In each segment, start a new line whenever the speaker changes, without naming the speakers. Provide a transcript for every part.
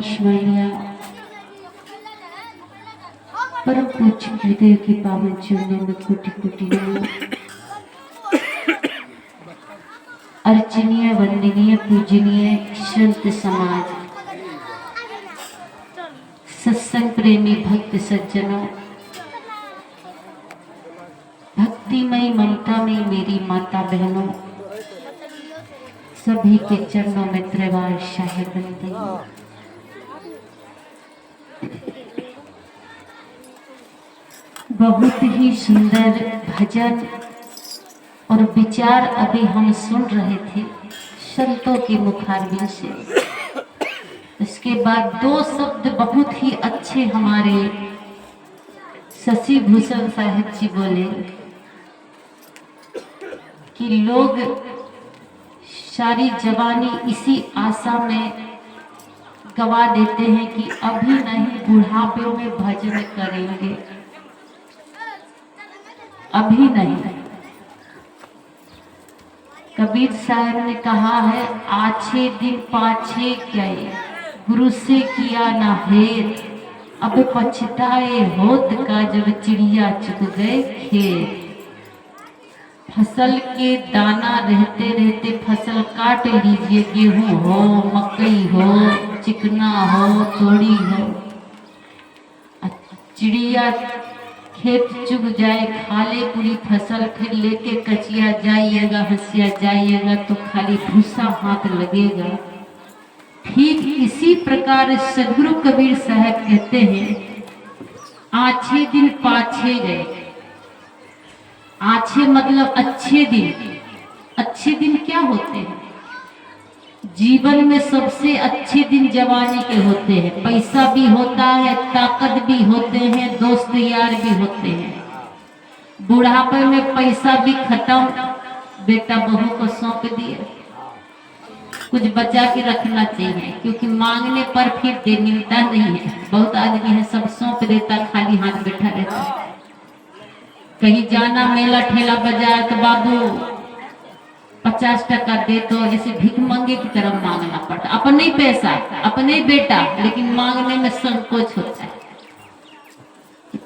ईश्वरिया परम पूज्य हृदय के पावन चरणों में कोटि कोटि अर्चनीय वंदनीय पूजनीय संत समाज, सत्संग प्रेमी भक्त सज्जनों, भक्तिमय ममतामय मेरी माता बहनों, सभी के चरणों में त्रिवार शाह बनते। बहुत ही सुंदर भजन और विचार अभी हम सुन रहे थे संतों के मुखारबिन से। इसके बाद दो शब्द बहुत ही अच्छे हमारे शशि भूषण साहब जी बोले कि लोग सारी जवानी इसी आशा में गवा देते हैं कि अभी नहीं बुढ़ापे में भजन करेंगे, अभी नहीं। कबीर साहब ने कहा है, आछे दिन पाछे गए गुरु से किया ना हेत, अब पछताए होत का जब चिड़िया चुग गए खेत। फसल के दाना रहते रहते फसल काट लीजिए, गेहूं हो मकई हो चिकना हो तोड़ी हो, चिड़िया खेत चुग जाए खा ले पूरी फसल, फिर लेके कचिया जाइएगा हंसिया जाइएगा तो खाली भूसा हाथ लगेगा। ठीक इसी प्रकार सदगुरु कबीर साहब कहते हैं, आछे दिन पाछे गए। आछे मतलब अच्छे दिन। अच्छे दिन क्या होते हैं? जीवन में सबसे अच्छे दिन जवानी के होते हैं। पैसा भी होता है, ताकत भी होते हैं, दोस्त यार भी होते हैं। बुढ़ापे में पैसा भी खत्म, बेटा बहू को सौंप दिए। कुछ बचा के रखना चाहिए, क्योंकि मांगने पर फिर दे मिलता नहीं है। बहुत आदमी है सब सौंप देता, खाली हाथ बैठा रहता है। कहीं जाना मेला ठेला बाजार तो बाबू 50 टका दे, तो ऐसे भीख मंगे की तरह मांगना पड़ता। अपने ही पैसा अपने ही बेटा, लेकिन मांगने में संकोच होता है।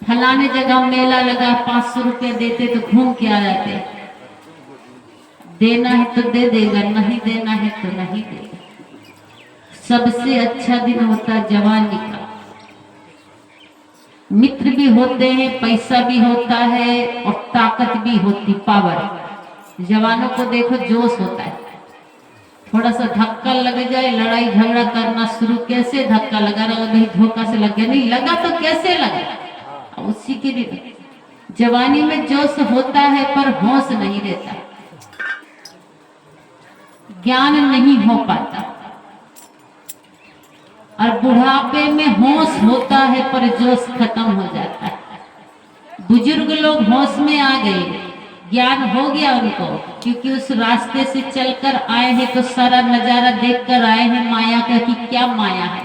फलाने जगह मेला लगा 500 रुपये देते तो घूम के आ जाते। देना है तो दे देगा, नहीं देना है तो नहीं देगा। सबसे अच्छा दिन होता जवानी का। मित्र भी होते हैं, पैसा भी होता है और ताकत भी होती, पावर। जवानों को देखो जोश होता है, थोड़ा सा धक्का लग जाए लड़ाई झगड़ा करना शुरू। कैसे धक्का लगा रहा भाई, धोखा से लग गया, नहीं लगा तो कैसे लगा, उसी के लिए जवानी में जोश होता है पर होश नहीं रहता, ज्ञान नहीं हो पाता। और बुढ़ापे में होश होता है पर जोश खत्म हो जाता है। बुजुर्ग लोग होश में आ गए, ज्ञान हो गया उनको, क्योंकि उस रास्ते से चलकर आए हैं तो सारा नजारा देखकर आए हैं माया का, कि क्या माया है।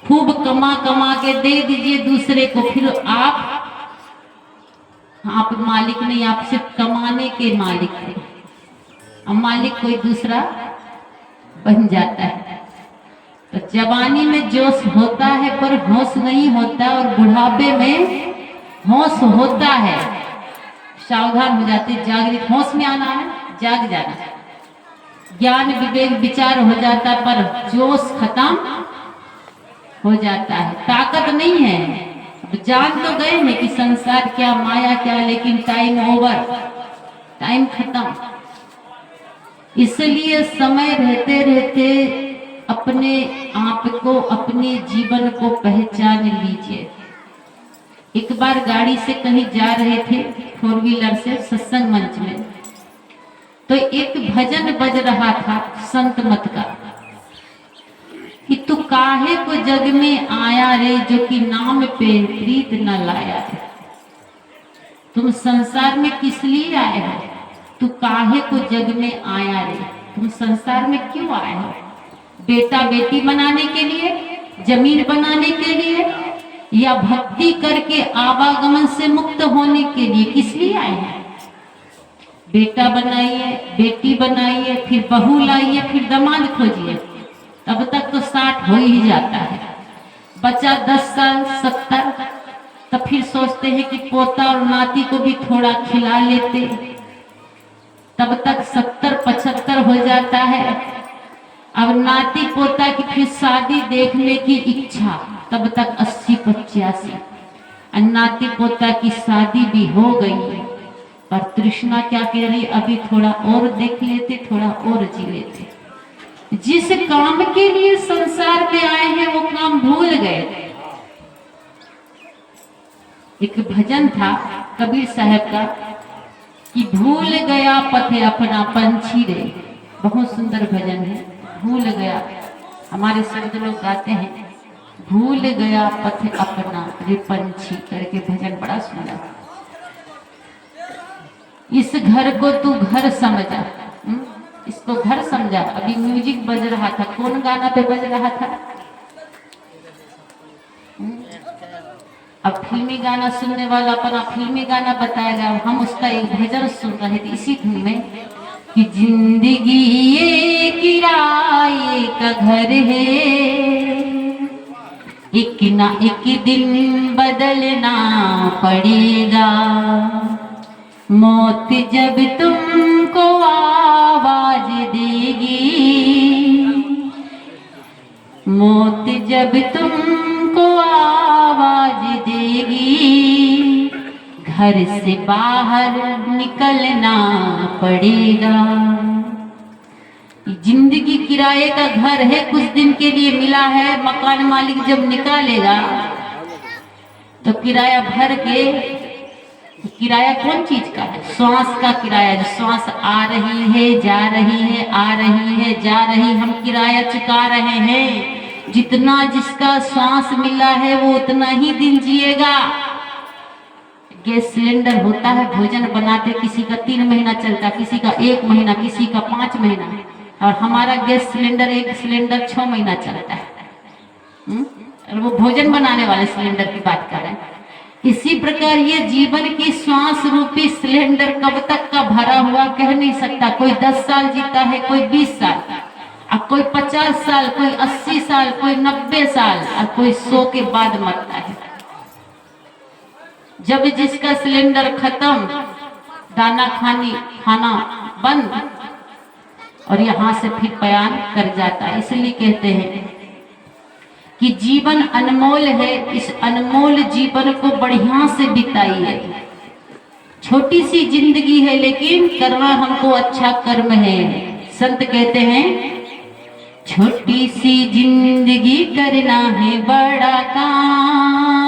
खूब कमा कमा के दे दीजिए दूसरे को, फिर आप मालिक नहीं, आप सिर्फ कमाने के मालिक हैं। अब मालिक कोई दूसरा बन जाता है। तो जवानी में जोश होता है पर होश नहीं होता, और बुढ़ापे में होश होता है। सावधान हो जाते, जागृत, होश में आना है, जाग जाना है। ज्ञान विवेक विचार हो जाता पर जोश खत्म हो जाता है, ताकत नहीं है। अब जान तो गए हैं कि संसार क्या माया क्या, लेकिन टाइम ओवर, टाइम खत्म। इसलिए समय रहते रहते अपने आप को, अपने जीवन को पहचान लीजिए। एक बार गाड़ी से कहीं जा रहे थे, 4 व्हीलर से, सत्संग मंच में, तो एक भजन बज रहा था संत मत का, कि तू काहे को जग में आया रे, जो कि नाम पे प्रीत न लाया रे। तुम संसार में किस लिए आए हो? तू काहे को जग में आया रे, तुम संसार में क्यों आए हो? बेटा बेटी बनाने के लिए, जमीन बनाने के लिए, या भक्ति करके आवागमन से मुक्त होने के लिए? किस लिए आए हैं? बेटा बनाइए, बेटी बनाइए, फिर बहू लाइए, फिर दामाद खोजिए, तब तक तो 60 हो ही जाता है। बचा 10 साल 70, तो फिर सोचते हैं कि पोता और नाती को भी थोड़ा खिला लेते, तब तक 70-75 हो जाता है। अब नाती पोता की फिर शादी देखने की इच्छा, तब तक 80-85, नाती पोता की शादी भी हो गई, पर तृष्णा क्या कह रही, अभी थोड़ा और देख लेते, थोड़ा और जी लेते। जिस काम के लिए संसार में आए हैं वो काम भूल गए। एक भजन था कबीर साहब का कि भूल गया पथ अपना पंछी रे, बहुत सुंदर भजन है। भूल गया, हमारे संत लोग गाते हैं, भूल गया पथ अपना रे पंछी करके भजन बड़ा सुंदर। इस घर को तू घर समझा, इसको घर समझा। अभी म्यूजिक बज रहा था, कौन गाना पे बज रहा था? अब फिल्मी गाना सुनने वाला अपना फिल्मी गाना बताएगा। हम उसका एक भजन सुन रहे थे इसी धुन में कि जिंदगी ये किराए का घर है, एक ना एक दिन बदलना पड़ेगा, मौत जब तुमको आवाज देगी, मौत जब तुमको आवाज देगी, घर से बाहर निकलना पड़ेगा। जिंदगी किराए का घर है, कुछ दिन के लिए मिला है। मकान मालिक जब निकालेगा तो किराया भर के, किराया कौन चीज का है? श्वास का किराया। जो श्वास आ रही है, जा रही है, आ रही है, जा रही, हम किराया चुका रहे हैं। जितना जिसका श्वास मिला है वो उतना ही दिन जिएगा। गैस सिलेंडर होता है, भोजन बनाते, किसी का 3 महीना चलता, किसी का 1 महीना, किसी का 5 महीना, और हमारा गैस सिलेंडर, एक सिलेंडर 6 महीना चलता है। और वो भोजन बनाने वाले सिलेंडर की बात कर रहे हैं। इसी प्रकार ये जीवन की श्वास रूपी सिलेंडर कब तक का भरा हुआ कह नहीं सकता। कोई 10 साल जीता है, कोई 20 साल, अब कोई 50 साल, कोई 80 साल, कोई 90 साल, और कोई 100 के बाद मरता है। जब जिसका सिलेंडर खत्म, दाना खाना बंद, और यहाँ से फिर बयान कर जाता है। इसलिए कहते हैं कि जीवन अनमोल है, इस अनमोल जीवन को बढ़िया से बिताइए। छोटी सी जिंदगी है लेकिन करना हमको अच्छा कर्म है। संत कहते हैं छोटी सी जिंदगी करना है बड़ा काम,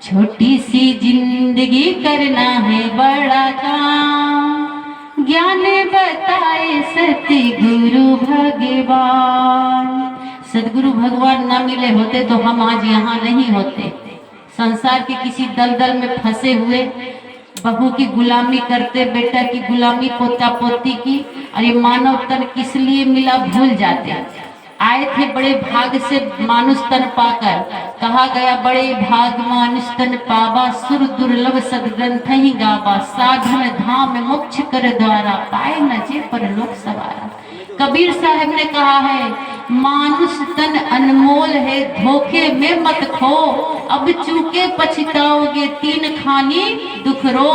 छोटी सी जिंदगी करना है बड़ा काम, ज्ञान बताए सतगुरु भगवान। सदगुरु भगवान न मिले होते तो हम आज यहाँ नहीं होते। संसार के किसी दलदल में फंसे हुए, बहू की गुलामी करते, बेटा की गुलामी, पोता पोती की, और ये मानव तन किस लिए मिला भूल जाते। आए थे बड़े भाग से मानुष तन पाकर, कहा गया बड़े भाग मानुष तन पावा, सुर दुर्लभ सदग्रंथ ही गावा, साधन धाम मोक्ष कर द्वारा, पाए न जे पर लोक सवारा। कबीर साहब ने कहा है मानुष तन अनमोल है, धोखे में मत खो, अब चूके पछताओगे, 3 खानी दुख रो।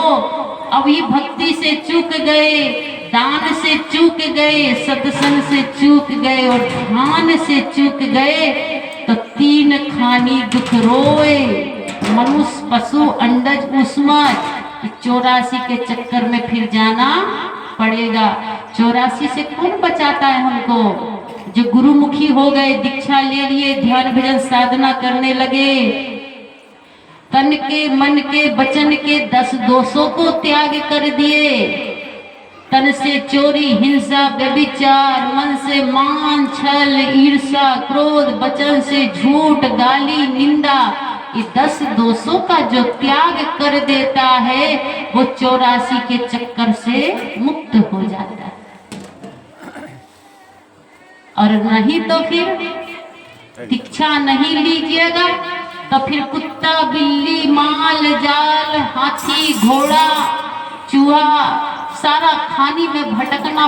अभी भक्ति से चूक गए, दान से चूक गए, सत्संग से चूक गए, और ध्यान से चूक गए तो 3 खानी दुख रोए। मनुष्य पशु अंडज उस्मत, 84 के चक्कर में फिर जाना पड़ेगा। 84 से कौन बचाता है हमको? जो गुरुमुखी हो गए, दीक्षा ले लिए, ध्यान भजन साधना करने लगे, तन के मन के वचन के 10 दोषों को त्याग कर दिए। तन से चोरी, हिंसा, व्यभिचार, मन से मान, छल, ईर्ष्या, क्रोध, वचन से झूठ, गाली, निंदा, ये 10 दोषों का जो त्याग कर देता है वो 84 के चक्कर से मुक्त हो जाता है। और नहीं तो फिर दीक्षा नहीं लीजिएगा तो फिर कुत्ता, बिल्ली, माल, जाल, हाथी, घोड़ा, चूहा सारा खानी में भटकना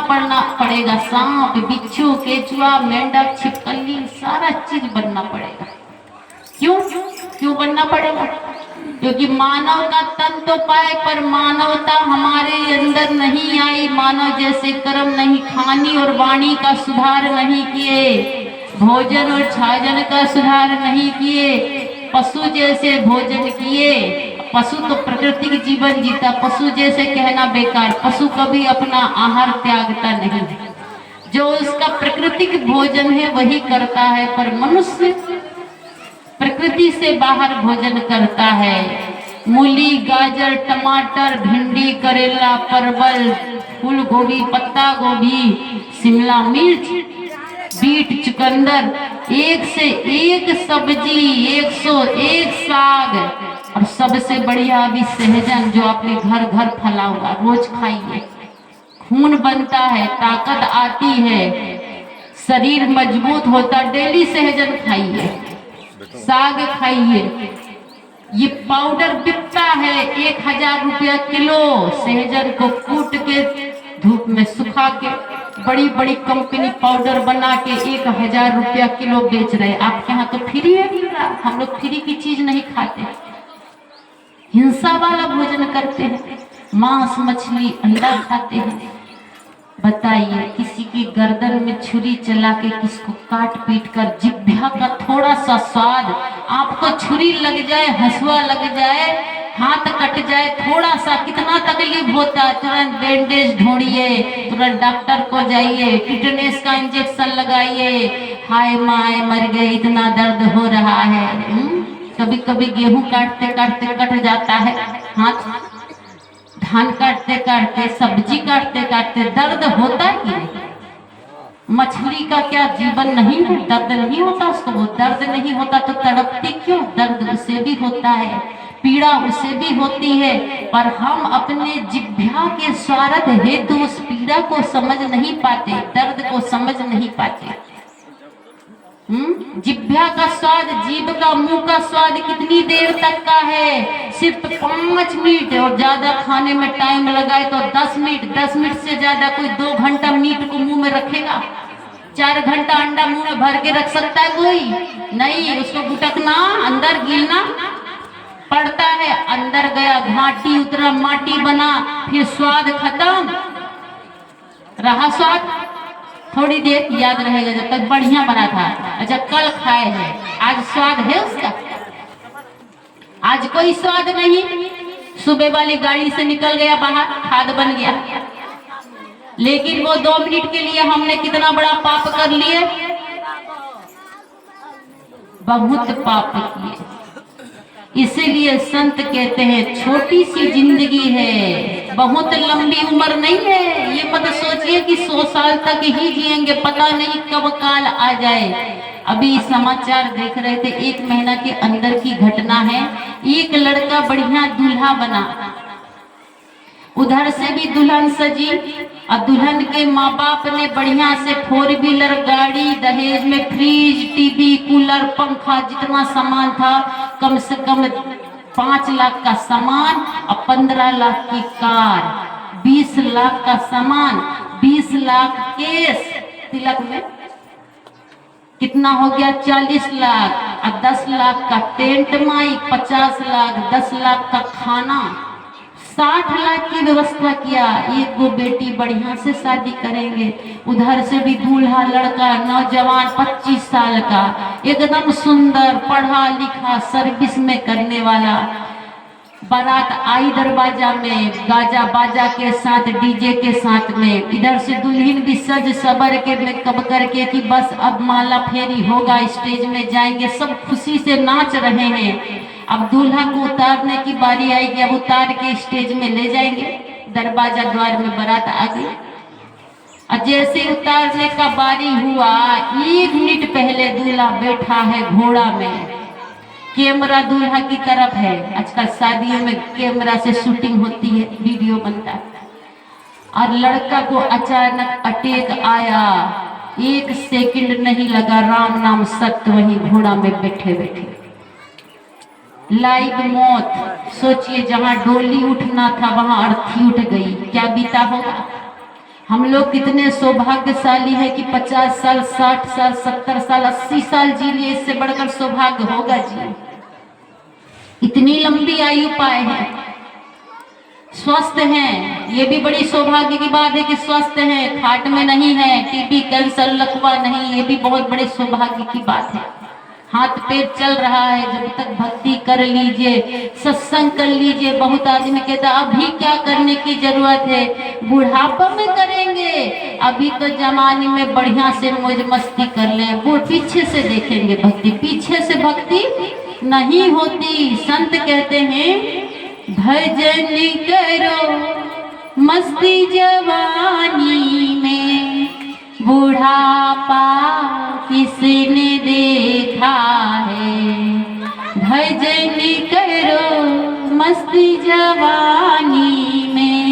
पड़ेगा। सांप, बिच्छू, केचुआ, मेंढक, छिपकली, सारा चीज बनना पड़ेगा। क्यों बनना पड़ेगा? क्योंकि मानव का तन तो पाए पर मानवता हमारे अंदर नहीं आई। मानव जैसे कर्म नहीं, खानी और वाणी का सुधार नहीं किए, भोजन और छाजन का सुधार नहीं किए, पशु जैसे भोजन किए। पशु तो प्रकृति की जीवन जीता, पशु जैसे कहना बेकार। पशु कभी अपना आहार त्यागता नहीं, जो उसका प्राकृतिक भोजन है वही करता है। पर मनुष्य प्रकृति से बाहर भोजन करता है। मूली, गाजर, टमाटर, भिंडी, करेला, परवल, फूल गोभी, पत्ता गोभी, शिमला मिर्च, बीट, चुकंदर, एक से एक सब्जी, 101 साग, और सबसे बढ़िया अभी सहजन जो आपके घर घर फला हुआ, रोज खाइए। खून बनता है, ताकत आती है, शरीर मजबूत होता। डेली सहजन खाइए, साग खाइए। ये पाउडर बिकता है 1000 रुपया किलो। सहजन को कूट के धूप में सुखा के बड़ी बड़ी कंपनी पाउडर बना के 1000 रुपया किलो बेच रहे। आपके यहाँ तो फ्री है मिल रहा। हम लोग फ्री की चीज नहीं खाते, हिंसा वाला भोजन करते हैं, मांस, मछली, अंडा खाते हैं। बताइए, किसी की गर्दन में छुरी चला के किसको काट पीट कर जिह्वा का थोड़ा सा स्वाद, आपको छुरी लग जाए, हंसुआ लग जाए, हाथ कट जाए, थोड़ा सा कितना तकलीफ होता है। तुरंत बैंडेज ढूंढिए, तुरंत डॉक्टर को जाइए, टिटनेस का इंजेक्शन लगाइए। हाय माय मर गए, इतना दर्द हो रहा है। कभी कभी गेहूं काटते काटते कट जाता है हाथ, धान काटते काटते, सब्जी काटते काटते दर्द होता है कि नहीं? मछली का क्या जीवन नहीं है? दर्द नहीं होता उसको? वो दर्द नहीं होता तो तड़पती क्यों? दर्द उसे भी होता है, पीड़ा उसे भी होती है। पर हम अपने जिह्वा के स्वार्थ हेतु उस पीड़ा को समझ नहीं पाते, दर्द को समझ नहीं पाते। जिह्वा का स्वाद, जीभ का, मुंह का स्वाद कितनी देर तक का है? सिर्फ 5 मिनट, और ज्यादा खाने में टाइम लगाए तो 10 मिनट। 10 मिनट से ज्यादा कोई 2 घंटा मीट को मुंह में रखेगा? 4 घंटा अंडा मुंह में भर के रख सकता है कोई? नहीं, उसको गुटकना, अंदर गिरना पड़ता है। अंदर गया, घाटी उतरा, माटी बना, फिर स्वाद खत्म। रहा स्वाद थोड़ी देर याद रहेगा, जब तक बढ़िया बना था। अच्छा, कल खाए हैं, आज स्वाद है उसका? आज कोई स्वाद नहीं। सुबह वाली गाड़ी से निकल गया बाहर, खाद बन गया। लेकिन वो 2 मिनट के लिए हमने कितना बड़ा पाप कर लिए, बहुत पाप किए। इसीलिए संत कहते हैं छोटी सी जिंदगी है, बहुत लंबी उम्र नहीं है। ये मत सोचिए कि 100 साल तक ही जिएंगे, पता नहीं कब काल आ जाए। अभी समाचार देख रहे थे, 1 महीना के अंदर की घटना है। एक लड़का बढ़िया दूल्हा बना, उधर से भी दुल्हन सजी, और दुल्हन के माँ बाप ने बढ़िया से 4 व्हीलर गाड़ी, दहेज में फ्रिज, टीवी, कूलर, पंखा, जितना सामान था कम से कम 5 लाख का सामान और 15 लाख की कार, 20 लाख का सामान, 20 लाख केस तिलक में, कितना हो गया? 40 लाख, और 10 लाख का टेंट माइक, 50 लाख, 10 लाख का खाना, 60 लाख की व्यवस्था किया। एक वो बेटी बढ़िया से शादी करेंगे, उधर से भी दूल्हा लड़का नौजवान 25 साल का, एकदम सुंदर, पढ़ा लिखा, सर्विस में करने वाला। बारात आई दरवाजा में, गाजा बाजा के साथ, डीजे के साथ में। इधर से दुल्हन भी सज सबर के मेकअप करके कि बस अब माला फेरी होगा, स्टेज में जाएंगे, सब खुशी से नाच रहे हैं। अब दूल्हा को उतारने की बारी आएगी, अब उतार के स्टेज में ले जाएंगे। दरवाजा द्वार में बारात आ गई, और जैसे उतारने का बारी हुआ, 1 मिनट पहले दूल्हा बैठा है घोड़ा में, कैमरा दूल्हा की तरफ है। आजकल शादियों में कैमरा से शूटिंग होती है, वीडियो बनता है। और लड़का को अचानक अटैक आया, 1 सेकंड नहीं लगा, राम नाम सत्य, वहीं घोड़ा में बैठे बैठे लाइव मौत। सोचिए, जहां डोली उठना था वहां अर्थी उठ गई, क्या बीता होगा। हम लोग कितने सौभाग्यशाली हैं कि 50 साल, 60 साल, 70 साल, 80 साल जी लिए, इससे बढ़कर सौभाग्य होगा जी। इतनी लंबी आयु पाए हैं, स्वस्थ हैं, ये भी बड़ी सौभाग्य की बात है कि स्वस्थ हैं, खाट में नहीं है, टीबी, कैंसर, लकवा नहीं, ये भी बहुत बड़े सौभाग्य की बात है। हाथ पैर चल रहा है, जब तक भक्ति कर लीजिए, सत्संग कर लीजिए। बहुत आदमी कहता अभी क्या करने की जरूरत है, बुढ़ापा में करेंगे, अभी तो जमाने में बढ़िया से मौज मस्ती कर लें, वो पीछे से देखेंगे भक्ति, पीछे से भक्ति नहीं होती। संत कहते हैं भजन करो मस्ती जवानी में, बुढ़ापा किसने देखा है। भजन करो मस्ती जवानी में,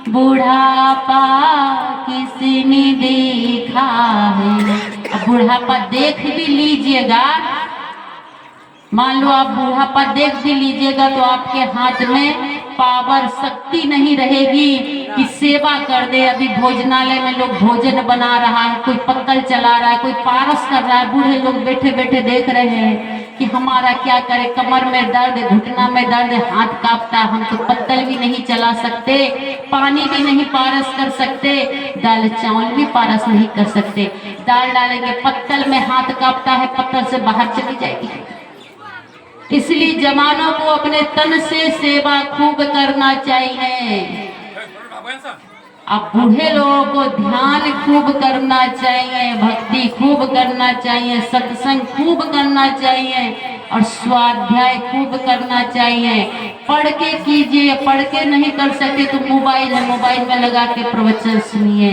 बुढ़ापा किसने देखा है। अब बुढ़ापा देख भी लीजिएगा, मान लो आप बुढ़ापा देख भी लीजिएगा तो आपके हाथ में पावर, शक्ति नहीं रहेगी कि सेवा कर दे। अभी भोजनालय में लोग भोजन बना रहा है, कोई पत्तल चला रहा है, कोई पारस कर रहा है, बूढ़े लोग बैठे बैठे देख रहे हैं कि हमारा क्या करे, कमर में दर्द, घुटना में दर्द, हाथ कांपता, हम तो पत्तल भी नहीं चला सकते, पानी भी नहीं पारस कर सकते, दाल चावल भी पारस नहीं कर सकते। दाल डालेंगे, पत्तल में हाथ कांपता है, पत्तल से बाहर चली जाएगी। इसलिए जवानों को अपने तन से सेवा खूब करना चाहिए। अब बूढ़े लोगों को ध्यान खूब करना चाहिए, भक्ति खूब करना चाहिए, सत्संग खूब करना चाहिए और स्वाध्याय खूब करना चाहिए। पढ़ के कीजिए, पढ़ के नहीं कर सकते तो मोबाइल है, मोबाइल में लगा के प्रवचन सुनिए।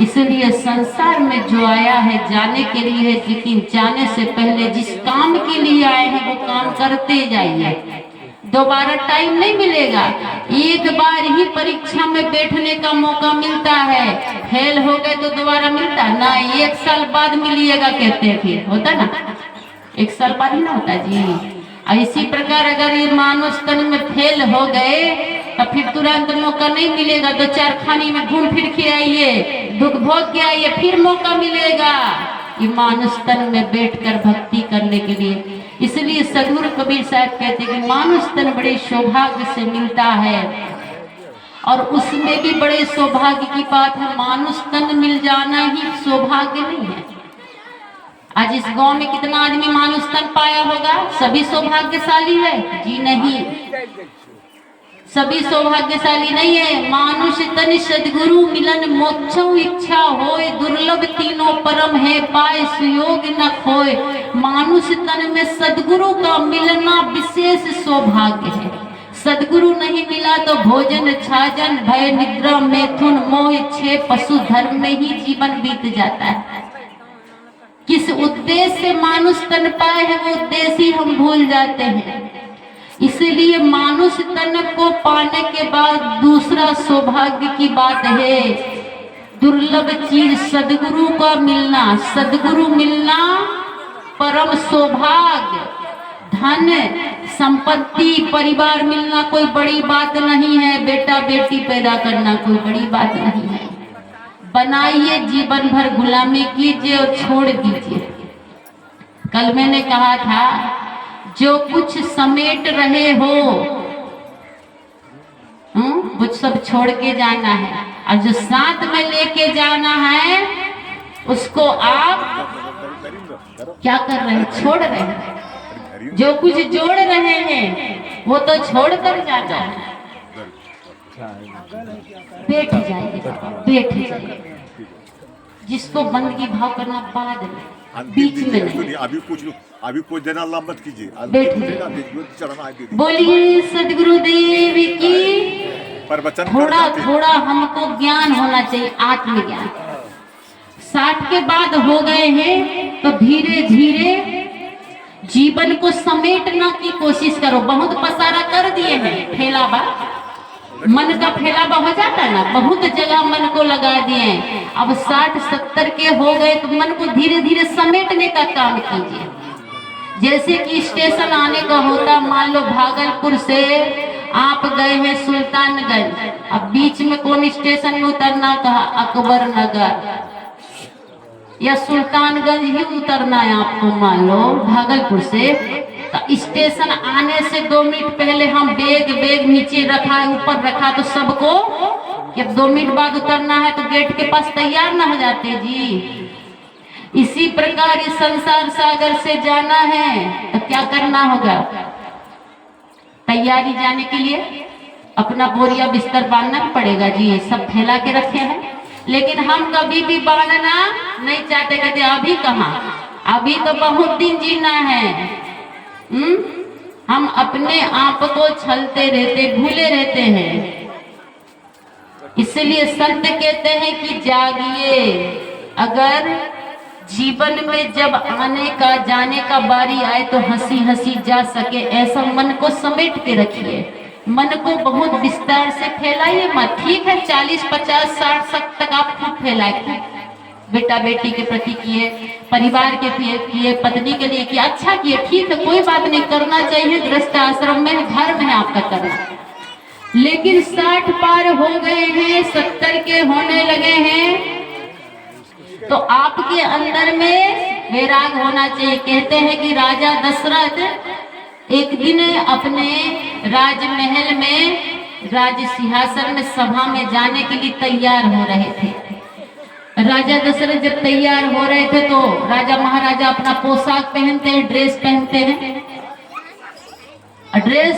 इसलिए संसार में जो आया है जाने के लिए है, लेकिन जाने से पहले जिस काम के लिए आए हैं वो काम करते जाइए। दोबारा टाइम नहीं मिलेगा, एक बार ही परीक्षा में बैठने का मौका मिलता है, फेल हो गए तो दोबारा मिलता ना, 1 साल बाद मिलिएगा कहते हैं, फिर होता ना 1 साल बाद ही ना होता जी। इसी प्रकार अगर ये मानुष तन में फेल हो गए तो फिर तुरंत मौका नहीं मिलेगा, 2-4 खानी में घूम फिर के आइए, दुख भोग के आइए, फिर मौका मिलेगा ये मानुष तन में बैठकर भक्ति करने के लिए। इसलिए सदगुरु कबीर साहब कहते हैं कि मानुष तन बड़े सौभाग्य से मिलता है, और उसमें भी बड़े सौभाग्य की बात है, मानुष तन मिल जाना ही सौभाग्य नहीं है। आज इस गांव में कितना आदमी मानुष तन पाया होगा, सभी सौभाग्यशाली है जी? नहीं, सभी सौभाग्यशाली नहीं है। मानुष तन सदगुरु मिलन मोक्षों इच्छा होए, दुर्लभ तीनों परम है पाए सुयोग न खोए। मानुष तन में सदगुरु का मिलना विशेष सौभाग्य है। सदगुरु नहीं मिला तो भोजन छाजन भय निद्रा मैथुन मोह छे पशु धर्म में ही जीवन बीत जाता है। किस उद्देश्य से मानुष तन पाए हैं वो उद्देश्य ही हम भूल जाते हैं। इसलिए मानुष तन को पाने के बाद दूसरा सौभाग्य की बात है, दुर्लभ चीज सदगुरु का मिलना। सदगुरु मिलना परम सौभाग्य। धन संपत्ति परिवार मिलना कोई बड़ी बात नहीं है, बेटा बेटी पैदा करना कोई बड़ी बात नहीं है। बनाइए, जीवन भर गुलामी कीजिए और छोड़ दीजिए। कल मैंने कहा था जो कुछ समेट रहे हो वो सब छोड़ के जाना है, और जो साथ में लेके जाना है उसको आप क्या कर रहे हैं, छोड़ रहे हैं। जो कुछ जोड़ रहे हैं वो तो छोड़ कर जाना है। बैठ जाइए बाबा, बैठ जाइए। जिसको बंदगी भाव करना बाद में, बीच में नहीं।
अभी कुछ देना अल्लाह मत कीजिए।
बैठ बोलिए सदगुरुदेव की। थोड़ा थोड़ा हमको ज्ञान होना चाहिए, आत्मज्ञान। 60 के बाद हो गए हैं तो धीरे धीरे जीवन को समेटना की कोशिश करो। बहुत पसारा कर दिए हैं, फैलावा, मन का फैलावा हो जाता है ना, बहुत जगह मन को लगा दिए। अब 60-70 के हो गए तो मन को धीरे धीरे समेटने का काम कीजिए। जैसे कि स्टेशन आने का होता, मान लो भागलपुर से आप गए हैं सुल्तानगंज, अब बीच में कौन स्टेशन में उतरना कहा, अकबर नगर या सुल्तानगंज ही उतरना है आपको, मान लो भागलपुर से, तो स्टेशन आने से 2 मिनट पहले हम बैग नीचे रखा है, ऊपर रखा, तो सबको जब 2 मिनट बाद उतरना है तो गेट के पास तैयार ना हो जाते जी। इसी प्रकार इस संसार सागर से जाना है तो क्या करना होगा, तैयारी जाने के लिए अपना बोरिया बिस्तर बांधना पड़ेगा जी, सब फैला के रखे हैं, लेकिन हम कभी भी बांधना नहीं चाहते, कहते अभी कहाँ, अभी तो बहुत दिन जीना है। हम अपने आप को छलते रहते, भूले रहते हैं। इसलिए संत कहते हैं कि जागिए, अगर जीवन में जब आने का जाने का बारी आए तो हंसी हंसी जा सके, ऐसा मन को समेट के रखिए, मन को बहुत विस्तार से फैलाइए मत। ठीक है 40, 50, 60 तक आप खूब फैलाए, बेटा बेटी के प्रति किए, परिवार के किए, पत्नी के लिए किए, अच्छा किए, ठीक है कोई बात नहीं, करना चाहिए, गृहस्थ आश्रम में धर्म है आपका करना। लेकिन 60 पार हो गए हैं, 70 के होने लगे हैं, तो आपके अंदर में वैराग होना चाहिए। कहते हैं कि राजा दशरथ एक दिन अपने राजमहल में, राज सिंहासन में, सभा में जाने के लिए तैयार हो रहे थे। राजा दशरथ जब तैयार हो रहे थे तो राजा महाराजा अपना पोशाक पहनते हैं, ड्रेस पहनते हैं, ड्रेस